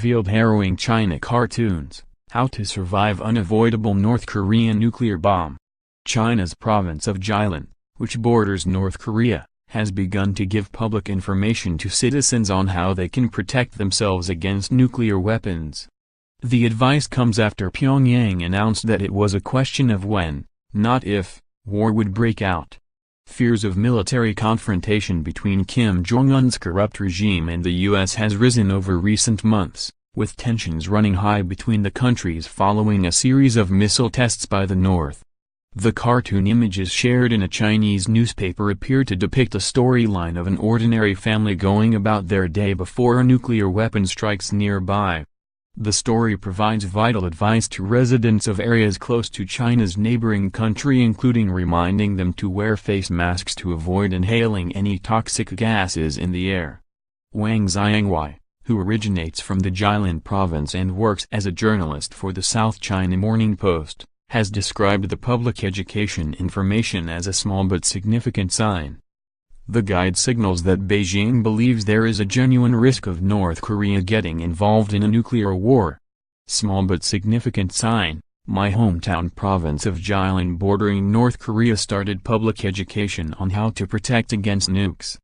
Revealed Harrowing China cartoons, How to Survive Unavoidable North Korean Nuclear Bomb. China's province of Jilin, which borders North Korea, has begun to give public information to citizens on how they can protect themselves against nuclear weapons. The advice comes after Pyongyang announced that it was a question of when, not if, war would break out. Fears of military confrontation between Kim Jong-un's corrupt regime and the U.S. has risen over recent months, with tensions running high between the countries following a series of missile tests by the North. The cartoon images shared in a Chinese newspaper appear to depict a storyline of an ordinary family going about their day before a nuclear weapon strikes nearby. The story provides vital advice to residents of areas close to China's neighboring country, including reminding them to wear face masks to avoid inhaling any toxic gases in the air. Wang Xiangwei, who originates from the Jilin province and works as a journalist for the South China Morning Post, has described the public education information as a small but significant sign. The guide signals that Beijing believes there is a genuine risk of North Korea getting involved in a nuclear war. Small but significant sign. My hometown province of Jilin bordering North Korea started public education on how to protect against nukes.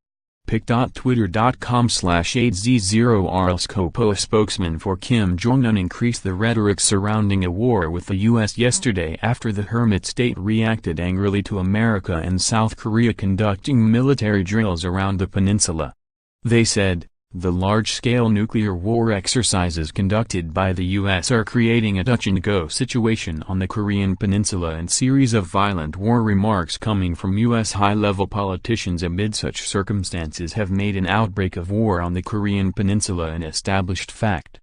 pic.twitter.com/8z0rlscopo. A spokesman for Kim Jong-un increased the rhetoric surrounding a war with the U.S. yesterday after the hermit state reacted angrily to America and South Korea conducting military drills around the peninsula. They said, the large-scale nuclear war exercises conducted by the U.S. are creating a touch-and-go situation on the Korean peninsula, and series of violent war remarks coming from U.S. high-level politicians amid such circumstances have made an outbreak of war on the Korean peninsula an established fact.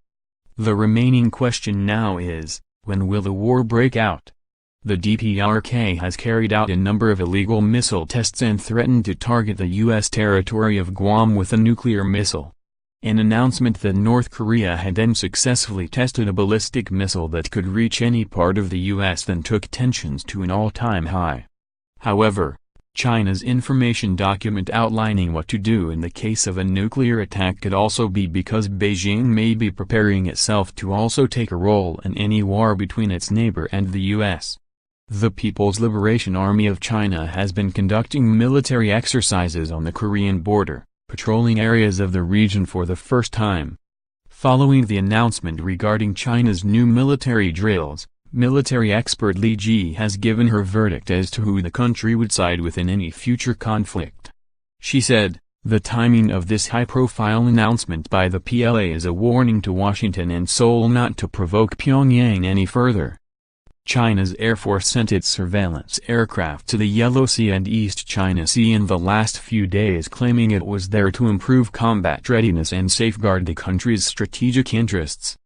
The remaining question now is, when will the war break out? The DPRK has carried out a number of illegal missile tests and threatened to target the U.S. territory of Guam with a nuclear missile. An announcement that North Korea had then successfully tested a ballistic missile that could reach any part of the U.S. then took tensions to an all-time high. However, China's information document outlining what to do in the case of a nuclear attack could also be because Beijing may be preparing itself to also take a role in any war between its neighbor and the U.S. The People's Liberation Army of China has been conducting military exercises on the Korean border, patrolling areas of the region for the first time. Following the announcement regarding China's new military drills, military expert Li Ji has given her verdict as to who the country would side with in any future conflict. She said, the timing of this high-profile announcement by the PLA is a warning to Washington and Seoul not to provoke Pyongyang any further. China's Air Force sent its surveillance aircraft to the Yellow Sea and East China Sea in the last few days, claiming it was there to improve combat readiness and safeguard the country's strategic interests.